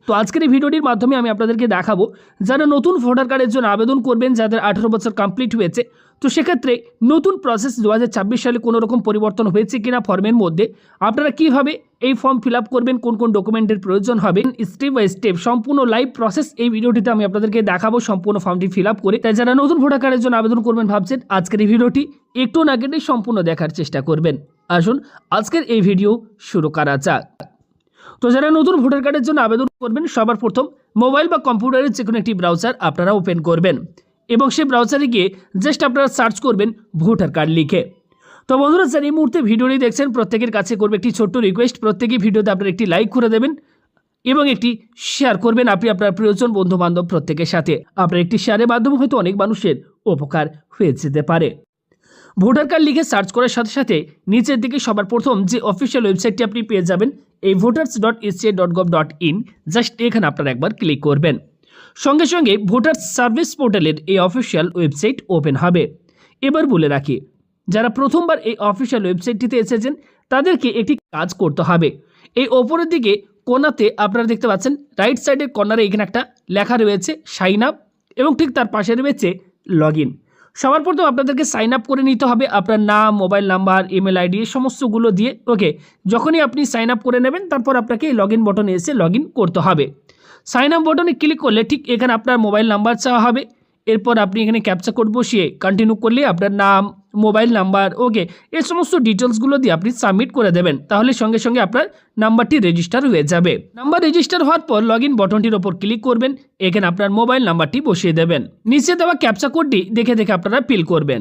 তো আজকের এই ভিডিওটির মাধ্যমে আমি আপনাদেরকে দেখাবো যারা নতুন ভোটার কার্ডের জন্য আবেদন করবেন, যাদের 18 বছর কমপ্লিট হয়েছে, তো সেক্ষেত্রে নতুন প্রসেস 2026 সালে কোনো রকম পরিবর্তন হয়েছে কিনা ফর্মের মধ্যে, আপনারা কিভাবে এই ফর্ম ফিল আপ করবেন, কোন কোন ডকুমেন্টের প্রয়োজন হবে, স্টেপ বাই স্টেপ সম্পূর্ণ লাইভ প্রসেস এই ভিডিওটিতে আমি আপনাদেরকে দেখাবো সম্পূর্ণ ফর্মটি ফিল আপ করে। তাই যারা নতুন ভোটার কার্ডের জন্য আবেদন করবেন ভাবছেন, আজকের এই ভিডিওটি একটু না কেটে সম্পূর্ণ দেখার চেষ্টা করবেন। আসুন আজকের এই ভিডিও শুরু করা যাক। তো যারা নতুন ভোটার কার্ডের জন্য আবেদন করবেন, সবার প্রথম মোবাইল বা কম্পিউটারের যে কোনো একটি ব্রাউজার আপনারা ওপেন করবেন এবং সেই ব্রাউজারে গিয়ে জাস্ট আপনারা সার্চ করবেন ভোটার কার্ড লিখে। তো বন্ধুরা, যারা এই মুহূর্তে ভিডিওটি দেখছেন, প্রত্যেকের কাছে করবে একটি ছোট্ট রিকোয়েস্ট, প্রত্যেকেই ভিডিওতে আপনারা একটি লাইক করে দেবেন এবং একটি শেয়ার করবেন আপনি আপনার প্রিয়জন বন্ধু বান্ধব প্রত্যেকের সাথে। আপনার একটি শেয়ারের মাধ্যমে হয়তো অনেক মানুষের উপকার হয়ে যেতে পারে। ভোটার কার্ড লিখে সার্চ করার সাথে সাথে নিচের দিকে সবার প্রথম যে অফিসিয়াল ওয়েবসাইটটি আপনি পেয়ে যাবেন, এই voters.eca.gov.in, জাস্ট এখানে আপনারা একবার ক্লিক করবেন। সঙ্গে সঙ্গে ভোটার সার্ভিস পোর্টালের এই অফিসিয়াল ওয়েবসাইট ওপেন হবে। এবার বলে রাখি, যারা প্রথমবার এই অফিসিয়াল ওয়েবসাইটটিতে এসেছেন তাদেরকে একটি কাজ করতে হবে। এই ওপরের দিকে কোণাতে আপনারা দেখতে পাচ্ছেন, রাইট সাইডের কর্নারে এখানে একটা লেখা রয়েছে সাইন আপ এবং ঠিক তার পাশে রয়েছে লগ ইন। সবার প্রথম আপনাদেরকে সাইন আপ করে নিতে হবে আপনার নাম, মোবাইল নাম্বার, ইমেল আইডি সমস্তগুলো দিয়ে। ওকে, যখনই আপনি সাইন আপ করে নেবেন তারপর আপনাকে লগ ইন বটনে এসে লগ ইন করতে হবে। সাইন আপ বটনে ক্লিক করলে ঠিক এখানে আপনার মোবাইল নাম্বার চাওয়া হবে। এরপর আপনি এখানে ক্যাপচা কোড বসিয়ে কন্টিনিউ করলে আপনার নাম, মোবাইল নাম্বার, ওকে, এই সমস্ত ডিটেলসগুলো দিয়ে আপনি সাবমিট করে দেবেন। তাহলে সঙ্গে সঙ্গে আপনার নাম্বারটি রেজিস্টার হয়ে যাবে। নাম্বার রেজিস্টার হওয়ার পর লগ ইন বটনটির ওপর ক্লিক করবেন, এখানে আপনার মোবাইল নাম্বারটি বসিয়ে দেবেন। নিচে দেওয়া ক্যাপচা কোডটি দেখে দেখে আপনারা ফিল করবেন।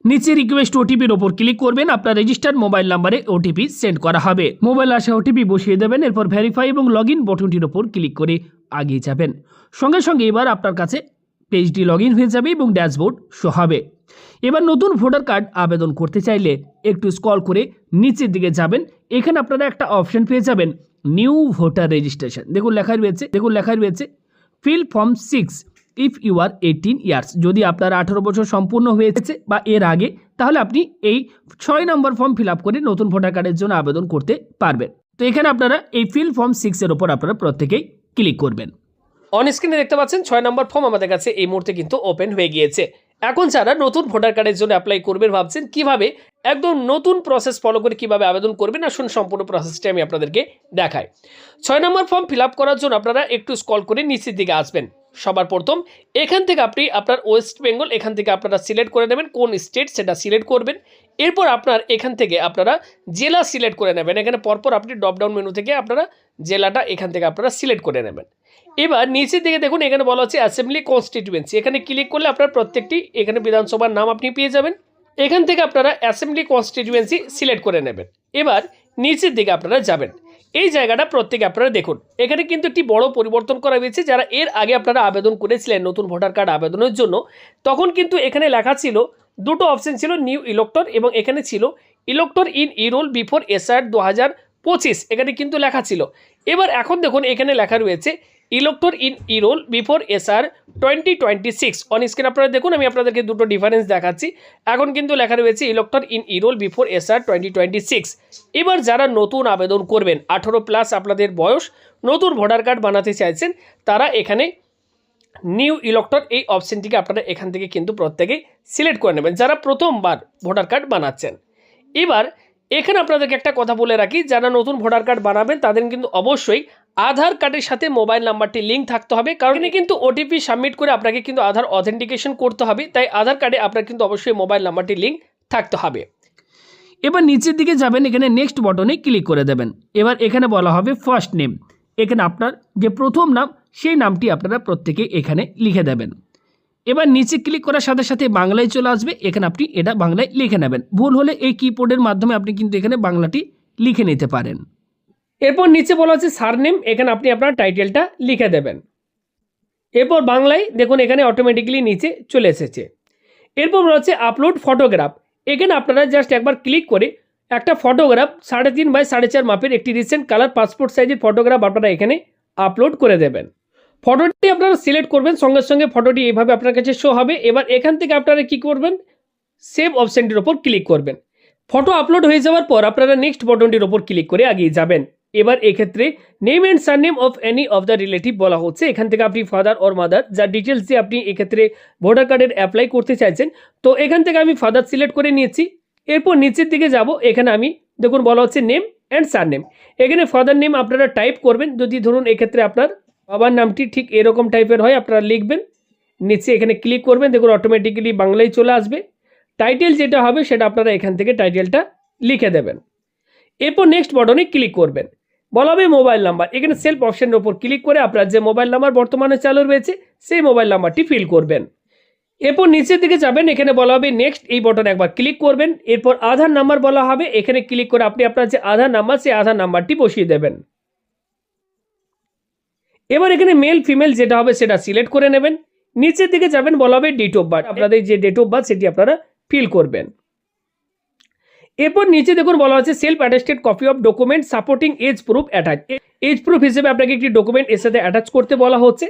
নিচে রিকোয়েস্ট ওটিপির ওপর ক্লিক করবেন, আপনার রেজিস্টার্ড মোবাইল নাম্বারে ওটিপি সেন্ড করা হবে। মোবাইল আসা ওটিপি বসিয়ে দেবেন, এরপর ভেরিফাই এবং লগ ইন বটনটির ওপর ক্লিক করে আগিয়ে যাবেন। সঙ্গে সঙ্গে এবার আপনার কাছে পেজটি লগ ইন হয়ে যাবে এবং ড্যাশবোর্ড শো হবে। এবার নতুন ভোটার কার্ড আবেদন করতে চাইলে একটু স্ক্রল করে নিচের দিকে যাবেন, এখানে আপনারা একটা অপশন পেয়ে যাবেন নিউ ভোটার রেজিস্ট্রেশন। দেখুন লেখা রয়েছে fill form 6 if you are 18 years. যদি আপনার 18 বছর সম্পূর্ণ হয়েছে বা এর আগে, তাহলে আপনি এই 6 নম্বর ফর্ম ফিল আপ করে নতুন ভোটার কার্ডের জন্য আবেদন করতে পারবেন। তো এখানে আপনারা এই ফিল ফর্ম 6 এর ওপর আপনারা প্রত্যেকেই ক্লিক করবেন। অন স্ক্রিনে দেখতে পাচ্ছেন 6 নম্বর ফর্ম আমাদের কাছে এই মুহূর্তে কিন্তু ওপেন হয়ে গিয়েছে। এখন যারা নতুন ভোটার কার্ডের জন্য অ্যাপ্লাই করবেন ভাবছেন কিভাবে একদম নতুন প্রসেস ফলো করে কিভাবে আবেদন করবেন, আসুন সম্পূর্ণ প্রসেসটি আমি আপনাদেরকে দেখাই। 6 নম্বর ফর্ম ফিল আপ করার জন্য আপনারা একটু স্ক্রল করে নিচের দিকে আসবেন। সবার প্রথম এখান থেকে আপনি আপনার ওয়েস্ট বেঙ্গল, এখান থেকে আপনারা সিলেক্ট করে নেবেন কোন স্টেট সেটা সিলেক্ট করবেন। এরপর আপনার এখান থেকে আপনারা জেলা সিলেক্ট করে নেবেন। এখানে পরপর আপনি ড্রপডাউন মেনু থেকে আপনারা জেলাটা এখান থেকে আপনারা সিলেক্ট করে নেবেন। এবার নিচের দিকে দেখুন, এখানে বলা হচ্ছে অ্যাসেম্বলি কনস্টিটিউয়েন্সি। এখানে ক্লিক করলে আপনার প্রত্যেকটি এখানে বিধানসভার নাম আপনি পেয়ে যাবেন। এখান থেকে আপনারা অ্যাসেম্বলি কনস্টিটিউয়েন্সি সিলেক্ট করে নেবেন। এবার নিচের দিকে আপনারা যাবেন। এই জায়গাটা প্রত্যেকে আপনারা দেখুন, এখানে কিন্তু একটি বড় পরিবর্তন করা হয়েছে। যারা এর আগে আপনারা আবেদন করেছিলেন নতুন ভোটার কার্ড আবেদনের জন্য, তখন কিন্তু এখানে লেখা ছিল দুটো অপশন ছিল, নিউ ইলেক্টর এবং এখানে ছিল ইলেক্টর ইন ইরোল বিফোর এসআর 2025, এখানে কিন্তু লেখা ছিল। এবার এখন দেখুন এখানে লেখা রয়েছে elector in ইরোল before SR 2026। On screen আপনারা দেখুন, আমি আপনাদেরকে দুটো ডিফারেন্স দেখাচ্ছি। এখন কিন্তু লেখা রয়েছে ইলেক্টর ইন ইরোল বিফোর এসআর 2026। এবার যারা নতুন আবেদন করবেন, 18+ আপনাদের বয়স, নতুন ভোটার কার্ড বানাতে চাইছেন, তারা এখানে নিউ ইলেক্টর এই অপশনটিকে আপনারা এখান থেকে কিন্তু প্রত্যেকেই সিলেক্ট করে নেবেন যারা প্রথমবার ভোটার কার্ড বানাচ্ছেন। এবার এখানে আপনাদেরকে একটা কথা বলে রাখি, যারা নতুন ভোটার কার্ড বানাবেন তাদের কিন্তু অবশ্যই আধার কার্ডের সাথে মোবাইল নাম্বারটি লিঙ্ক থাকতে হবে, কারণ এখানে কিন্তু ওটিপি সাবমিট করে আপনাকে কিন্তু আধার অথেন্টিকেশন করতে হবে। তাই আধার কার্ডে আপনার কিন্তু অবশ্যই মোবাইল নাম্বারটি লিঙ্ক থাকতে হবে। এবার নিচের দিকে যাবেন, এখানে নেক্সট বটনে ক্লিক করে দেবেন। এবার এখানে বলা হবে ফার্স্ট নেম, এখানে আপনার যে প্রথম নাম সেই নামটি আপনারা প্রত্যেকে এখানে লিখে দেবেন। এবার নিচে ক্লিক করার সাথে সাথে বাংলায় চলে আসবে, এখানে আপনি এটা বাংলায় লিখে নেবেন। ভুল হলে এই কিবোর্ডের মাধ্যমে আপনি কিন্তু এখানে বাংলাটি লিখে নিতে পারেন। এরপর নিচে বলা আছে সারনেম, এখানে আপনি আপনার টাইটেলটা লিখে দেবেন। এরপর বাংলায় দেখুন এখানে অটোমেটিক্যালি নিচে চলে এসেছে। এরপর বলা হচ্ছে আপলোড ফটোগ্রাফ, এখানে আপনারা জাস্ট একবার ক্লিক করে একটা ফটোগ্রাফ 3.5 বাই 4.5 মাপের একটি রিসেন্ট কালার পাসপোর্ট সাইজের ফটোগ্রাফ আপনারা এখানে আপলোড করে দেবেন। ফটোটি আপনারা সিলেক্ট করবেন, সঙ্গে সঙ্গে ফটোটি এইভাবে আপনার কাছে শো হবে। এবার এখান থেকে আপনারা কি করবেন, সেভ অপশনটির ওপর ক্লিক করবেন। ফটো আপলোড হয়ে যাওয়ার পর আপনারা নেক্সট বটনটির ওপর ক্লিক করে এগিয়ে যাবেন। এবার এক্ষেত্রে name and surname of any of the relative বলা হচ্ছে। এখান থেকে আপনি ফাদার অর মাদার যার ডিটেলস দিয়ে আপনি এক্ষেত্রে ভোটার কার্ডের অ্যাপ্লাই করতে চাইছেন, তো এখান থেকে আমি ফাদার সিলেক্ট করে নিয়েছি। এরপর নিচের দিকে যাব, এখানে আমি দেখুন বলা হচ্ছে নেম অ্যান্ড সারনেম। এখানে ফাদার নেম আপনারা টাইপ করবেন, যদি ধরুন এক্ষেত্রে আপনার বাবার নামটি ঠিক এরকম টাইপের হয় আপনারা লিখবেন, নিচে এখানে ক্লিক করবেন, দেখুন অটোমেটিক্যালি বাংলায় চলে আসবে। টাইটেল যেটা হবে সেটা আপনারা এখান থেকে টাইটেলটা লিখে দেবেন। এরপর নেক্সট বাটনে ক্লিক করবেন, বলা হবে মোবাইল নাম্বার। এখানে সেলফ অপশনের ওপর ক্লিক করে আপনার যে মোবাইল নাম্বার বর্তমানে চালু রয়েছে সেই মোবাইল নাম্বারটি ফিল করবেন। এরপর নিচের দিকে যাবেন, এখানে বলা হবে নেক্সট, এই বাটনে একবার ক্লিক করবেন। এরপর আধার নাম্বার বলা হবে, এখানে ক্লিক করে আপনি আপনার যে আধার নাম্বার সেই আধার নাম্বারটি বসিয়ে দেবেন। এবার এখানে মেল ফিমেল যেটা হবে সেটা সিলেক্ট করে নেবেন। নিচের দিকে যাবেন, বলা হবে ডেট অফ বার্থ, আপনাদের যে ডেট অফ বার্থ সেটি আপনারা ফিল করবেন। এরপর নিচে দেখুন বলা হচ্ছে self attested copy of document supporting age proof attach. Age proof হিসেবে আপনাকে একটি ডকুমেন্ট এর সাথে অ্যাটাচ করতে বলা হচ্ছে।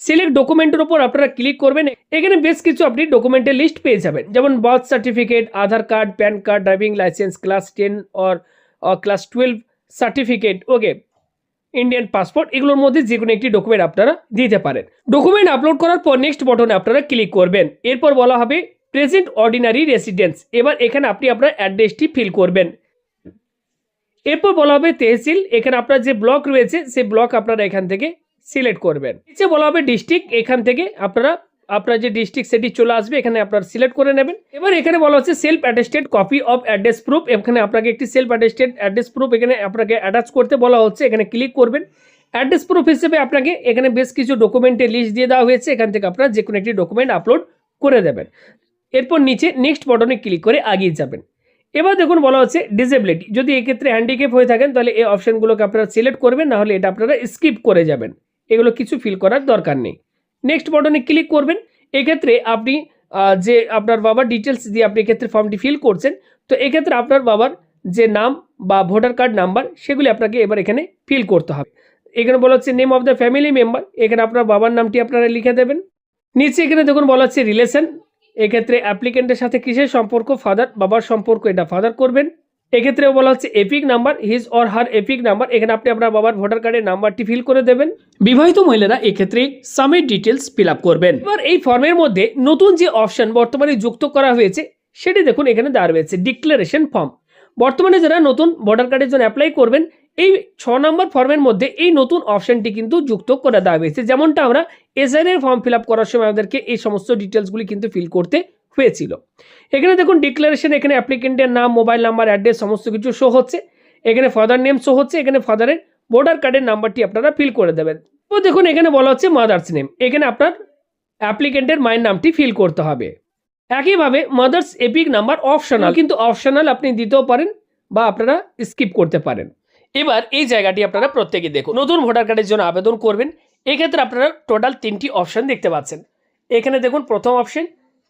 সিলেক্ট ডকুমেন্টের উপর আপনারা ক্লিক করবেন। এখানে বেশ কিছু আপনি ডকুমেন্টের লিস্ট পেয়ে যাবেন, যেমন birth certificate, Aadhaar card, pan card, driving licence, class 10 or class 12 certificate, okay, Indian passport, এগুলোর মধ্যে যে কোনো একটি ডকুমেন্ট আপনারা দিতে পারেন। ডকুমেন্ট আপলোড করার পর নেক্সট বাটনে আপনারা ক্লিক করবেন। এরপর বলা হবে প্রেজেন্ট অর্ডিনারি রেসিডেন্স। এবার এখানে আপনি আপনার অ্যাড্রেসটি ফিল করবেন। এরপর বলা হবে তেহসিল, এখানে আপনার যে ব্লক রয়েছে সেই ব্লক আপনারা এখান থেকে সিলেক্ট করবেন। নিচে বলা হবে ডিস্ট্রিক্ট, এখান থেকে আপনারা আপনার যে ডিস্ট্রিক্ট সেটি চলে আসবে, এখানে আপনারা সিলেক্ট করে নেবেন। এবার এখানে বলা হচ্ছে self attested copy of address proof, এখানে আপনাকে একটি সেলফ অ্যাটেস্টেড অ্যাড্রেস প্রুফ এখানে আপনাকে অ্যাটাচ করতে বলা হচ্ছে, এখানে ক্লিক করবেন। অ্যাড্রেস প্রুফ হিসেবে আপনাকে এখানে বেশ কিছু ডকুমেন্টের লিস্ট দিয়ে দেওয়া হয়েছে, এখান থেকে আপনারা যে কোনো একটি ডকুমেন্ট আপলোড করে দেবেন। এরপর নিচে নেক্সট বাটনে ক্লিক করে এগিয়ে যাবেন। এবার দেখুন বলা হচ্ছে ডিসেবিলিটি, যদি এক্ষেত্রে হ্যান্ডিক্যাপ হয়ে থাকেন তাহলে এই অপশনগুলোকে আপনারা সিলেক্ট করবেন, না হলে এটা আপনারা স্কিপ করে যাবেন, এগুলো কিছু ফিল করার দরকার নেই। নেক্সট বাটনে ক্লিক করবেন। এক্ষেত্রে আপনি যে আপনার বাবার ডিটেলস দিয়ে আপনি এক্ষেত্রে ফর্মটি ফিল করছেন, তো এক্ষেত্রে আপনার বাবার যে নাম বা ভোটার কার্ড নাম্বার সেগুলি আপনাকে এবার এখানে ফিল করতে হবে। এখানে বলা হচ্ছে name of the family member, এখানে আপনার বাবার নামটি আপনারা লিখে দেবেন। নিচে এখানে দেখুন বলা হচ্ছে রিলেশন, এক্ষেত্রে অ্যাপ্লিকেন্টের সাথে কিসের সম্পর্ক, ফাদার, বাবার সম্পর্ক, এটা ফাদার করবেন। এক্ষেত্রে বলা হচ্ছে epic number, his or her epic number, এখানে আপনি আপনার বাবার ভোটার কার্ডের নাম্বারটি ফিল করে দেবেন। বিবাহিত মহিলারা এক্ষেত্রে সাবমিট ডিটেলস ফিল আপ করবেন। এবার এই ফর্মের মধ্যে নতুন যে অপশন বর্তমানে যুক্ত করা হয়েছে সেটি দেখুন এখানে দেওয়া রয়েছে ডিক্লারেশন ফর্ম। বর্তমানে যারা নতুন ভোটার কার্ডের জন্য অ্যাপ্লাই করবেন, এই 6 নম্বর ফর্মের মধ্যে এই নতুন অপশনটি কিন্তু যুক্ত করে দেওয়া হয়েছে। যেমনটা আমরা এসআইআর ফর্ম ফিল আপ করার সময় আমাদেরকে এই সমস্ত ডিটেলসগুলি কিন্তু ফিল করতে হয়েছিল। এখানে দেখুন ডিক্লারেশন, এখানে অ্যাপ্লিকেন্টের নাম, মোবাইল নাম্বার, অ্যাড্রেস সমস্ত কিছু শো হচ্ছে। এখানে ফাদার নেম শো হচ্ছে, এখানে ফাদারের ভোটার কার্ডের নাম্বারটি আপনারা ফিল করে দেবেন। তো দেখুন এখানে বলা হচ্ছে মাদার্স নেম, এখানে আপনার অ্যাপ্লিকেন্টের মায়ের নামটি ফিল করতে হবে। একইভাবে মাদার্স এপিক নাম্বার অপশনাল, কিন্তু অপশনাল আপনি দিতেও পারেন বা আপনারা স্কিপ করতে পারেন। এবার এই জায়গাটি আপনারা প্রত্যেকে দেখুন, নতুন ভোটার কার্ডের জন্য আবেদন করবেন। এক্ষেত্রে আপনারা টোটাল 3টি অপশন দেখতে পাচ্ছেন। এখানে দেখুন প্রথম অপশন,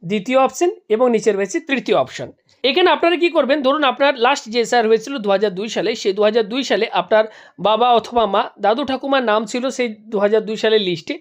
দ্বিতীয় অপশন এবং নিচে রয়েছে তৃতীয় অপশন। এখানে আপনারা কি করবেন, ধরুন আপনার লাস্ট যে এসআইআর হয়েছিল 2002 সালে, সেই 2002 সালে আপনার বাবা অথবা মা, দাদু ঠাকুমার নাম ছিল সেই 2002 সালের লিস্টে,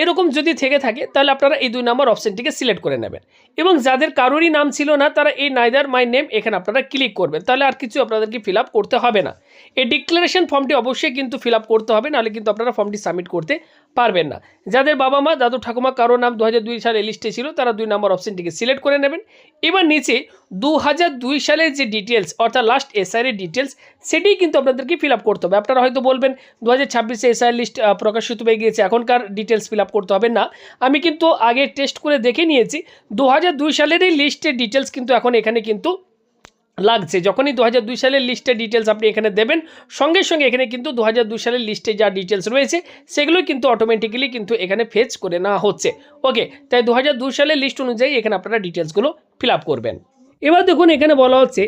এরকম যদি থেকে থাকে তাহলে আপনারা এই 2 নম্বর অপশনটিকে সিলেক্ট করে নেবেন। এবং যাদের কারোরই নাম ছিল না তারা এই নাইদার মাই নেম এখানে আপনারা ক্লিক করবেন, তাহলে আর কিছু আপনাদেরকে ফিল আপ করতে হবে না। এই ডিক্লারেশন ফর্মটি অবশ্যই কিন্তু ফিল আপ করতে হবে, নাহলে কিন্তু আপনারা ফর্মটি সাবমিট করতে পারবেন না। যাদের বাবা মা, দাদু ঠাকুমা কারো নাম 2002 সালে লিস্টে ছিল তারা 2 নম্বর অপশনটিকে সিলেক্ট করে নেবেন। এবার নিচে 2002 সালের যে ডিটেলস অর্থাৎ লাস্ট এসআইআর ডিটেলস সেটি কিন্তু আপনাদেরকে ফিল আপ করতে হবে। আপনারা হয়তো বলবেন 2026 এসআইআর লিস্ট প্রকাশিত হয়ে গিয়েছে, এখনকার ডিটেলস ফিল আপ করতে হবে না। আমি কিন্তু আগে টেস্ট করে দেখে নিয়েছি 2002 সালের এই লিস্টের ডিটেলস কিন্তু এখন এখানে কিন্তু লাগছে। যখনই 2002 সালের লিস্টের ডিটেলস আপনি এখানে দেবেন, সঙ্গে সঙ্গে এখানে কিন্তু 2002 সালের লিস্টে যা ডিটেলস রয়েছে সেগুলো কিন্তু অটোমেটিক্যালি কিন্তু এখানে ফেচ করে নেওয়া হচ্ছে। ওকে, তাই 2002 সালের লিস্ট অনুযায়ী এখানে আপনারা ডিটেলসগুলো ফিল আপ করবেন। এবার দেখুন এখানে বলা হচ্ছে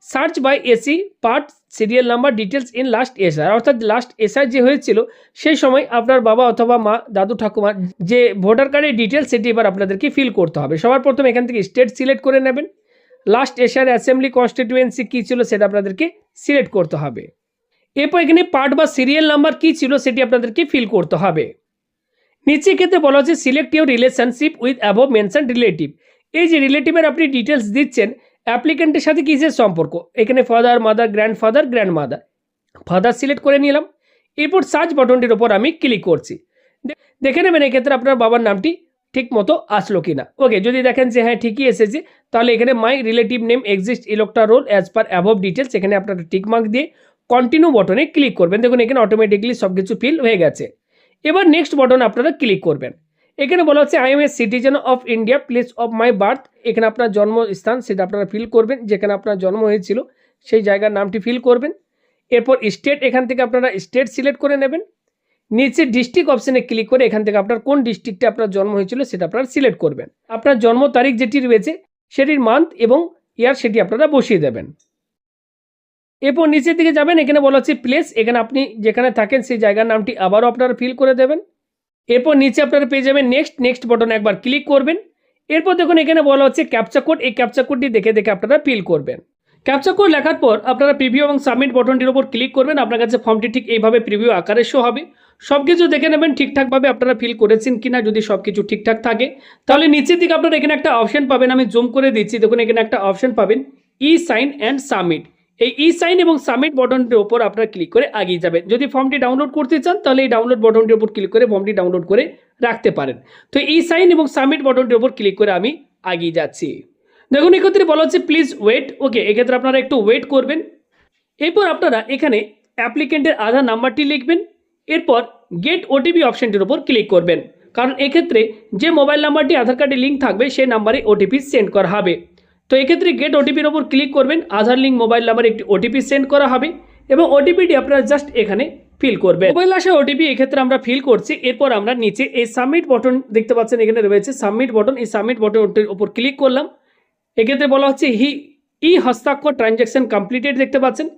search by AC part serial number details in last SIR, অর্থাৎ লাস্ট এসআইআর যে হয়েছিল সেই সময় আপনার বাবা অথবা মা, দাদু ঠাকুমার যে ভোটার কার্ডের ডিটেলস সেটি এবার আপনাদেরকে ফিল করতে হবে। সবার প্রথমে এখান থেকে স্টেট সিলেক্ট করে নেবেন। লাস্ট এশিয়ার অ্যাসেম্বলি কনস্টিটিউয়েন্সি কী ছিল সেটা আপনাদেরকে সিলেক্ট করতে হবে। এরপর এখানে পার্ট বা সিরিয়াল নাম্বার কী ছিল সেটি আপনাদেরকে ফিল করতে হবে। নিচে ক্ষেত্রে বলা হচ্ছে select your relationship with above mention relative. এই যে রিলেটিভের আপনি ডিটেলস দিচ্ছেন, অ্যাপ্লিকেন্টের সাথে কিসের সম্পর্ক, এখানে father, mother, grandfather, grandmother, father select করে নিলাম। এরপর সার্চ বাটনটির ওপর আমি ক্লিক করছি। দেখে নেবেন এক্ষেত্রে আপনার বাবার নামটি ঠিক মতো আসলো কিনা। ওকে, যদি দেখেন যে হ্যাঁ ঠিকই এসেছে, তাহলে এখানে my relative name exist electoral roll as per above details, এখানে আপনারা টিক মার্ক দিয়ে কন্টিনিউ বাটনে ক্লিক করবেন। দেখুন এখানে অটোমেটিকলি সব কিছু ফিল হয়ে গেছে। এবার নেক্সট বাটন আপনারা ক্লিক করবেন। এখানে বলা হচ্ছে I M a citizen of India, place of my birth, এখানে আপনার জন্মস্থান সেটা আপনারা ফিল করবেন, যেখানে আপনার জন্ম হয়েছিল সেই জায়গার নামটি ফিল করবেন। এরপর স্টেট, এখান থেকে আপনারা স্টেট সিলেক্ট করে নেবেন। নিচে ডিস্ট্রিক্ট অপশানে ক্লিক করে এখান থেকে আপনার কোন ডিস্ট্রিক্টে আপনার জন্ম হয়েছিল সেটা আপনারা সিলেক্ট করবেন। আপনার জন্ম তারিখ যেটি রয়েছে সেটির মান্থ এবং ইয়ার সেটি আপনারা বসিয়ে দেবেন। এরপর নিচের দিকে যাবেন, এখানে বলা হচ্ছে প্লেস, এখানে আপনি যেখানে থাকেন সেই জায়গার নামটি আবারও আপনারা ফিল করে দেবেন। এরপর নিচে আপনারা পেয়ে যাবেন নেক্সট বাটনে একবার ক্লিক করবেন। এরপর দেখুন এখানে বলা হচ্ছে ক্যাপচা কোড, এই ক্যাপচা কোডটি দেখে আপনারা ফিল করবেন। ক্যাপচা কোড লেখার পর আপনারা প্রিভিউ এবং সাবমিট বাটনটির উপর ক্লিক করবেন। আপনার কাছে ফর্মটি ঠিক এইভাবে প্রিভিউ আকারে শো হবে। সব কিছু দেখে নেবেন ঠিকঠাকভাবে আপনারা ফিল করেছেন কিনা। যদি সব কিছু ঠিকঠাক থাকে তাহলে নিচের দিকে আপনারা এখানে একটা অপশন পাবেন, আমি জুম করে দিচ্ছি। দেখুন এখানে একটা অপশন পাবেন ই সাইন অ্যান্ড সাবমিট। এই ই সাইন এবং সাবমিট বাটনটির উপর আপনারা ক্লিক করে এগিয়ে যাবেন। যদি ফর্মটি ডাউনলোড করতে চান তাহলে এই ডাউনলোড বাটনটির উপর ক্লিক করে ফর্মটি ডাউনলোড করে রাখতে পারেন। তো ই সাইন এবং সাবমিট বাটনটির উপর ক্লিক করে আমি এগিয়ে যাচ্ছি। দেখুন এক্ষেত্রে বলা হচ্ছে প্লিজ ওয়েট। ওকে, এক্ষেত্রে আপনারা একটু ওয়েট করবেন। এরপর আপনারা এখানে অ্যাপ্লিকেন্টের আধার নাম্বারটি লিখবেন। এরপর গেট ওটিপি অপশনটির উপর ক্লিক করবেন, কারণ এক্ষেত্রে যে মোবাইল নাম্বারটি আধার কার্ডে লিঙ্ক থাকবে সেই নাম্বারে ওটিপি সেন্ড করা হবে। তো এক্ষেত্রে গেট ওটিপির ওপর ক্লিক করবেন। আধার লিঙ্ক মোবাইল নাম্বারে একটি ওটিপি সেন্ড করা হবে এবং ওটিপিটি আপনারা জাস্ট এখানে ফিল করবেন। মোবাইল আসা ওটিপি এক্ষেত্রে আমরা ফিল করছি। এরপর আমরা নিচে এই সাবমিট বাটন দেখতে পাচ্ছেন, এখানে রয়েছে সাবমিট বাটন। এই সাবমিট বাটনটির উপর ক্লিক করলাম। এক্ষেত্রে বলা হচ্ছে ই হস্তাক্ষর ট্রানজ্যাকশন কমপ্লিটেড দেখতে পাচ্ছেন।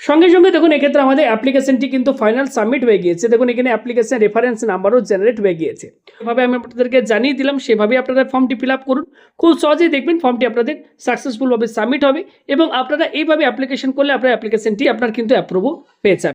সঙ্গে সঙ্গে দেখুন এক্ষেত্রে আমাদের অ্যাপ্লিকেশনটি কিন্তু ফাইনাল সাবমিট হয়ে গিয়েছে। দেখুন এখানে অ্যাপ্লিকেশন রেফারেন্স নাম্বারও জেনারেট হয়ে গিয়েছে। এভাবে আমি আপনাদেরকে জানিয়ে দিলাম, সেভাবে আপনারা ফর্মটি ফিল আপ করুন। খুব সহজেই দেখবেন ফর্মটি আপনাদের সাকসেসফুলভাবে সাবমিট হবে এবং আপনারা এইভাবে অ্যাপ্লিকেশন করলে আপনার অ্যাপ্লিকেশনটি আপনার কিন্তু অ্যাপ্রুভও পেয়ে যাবে।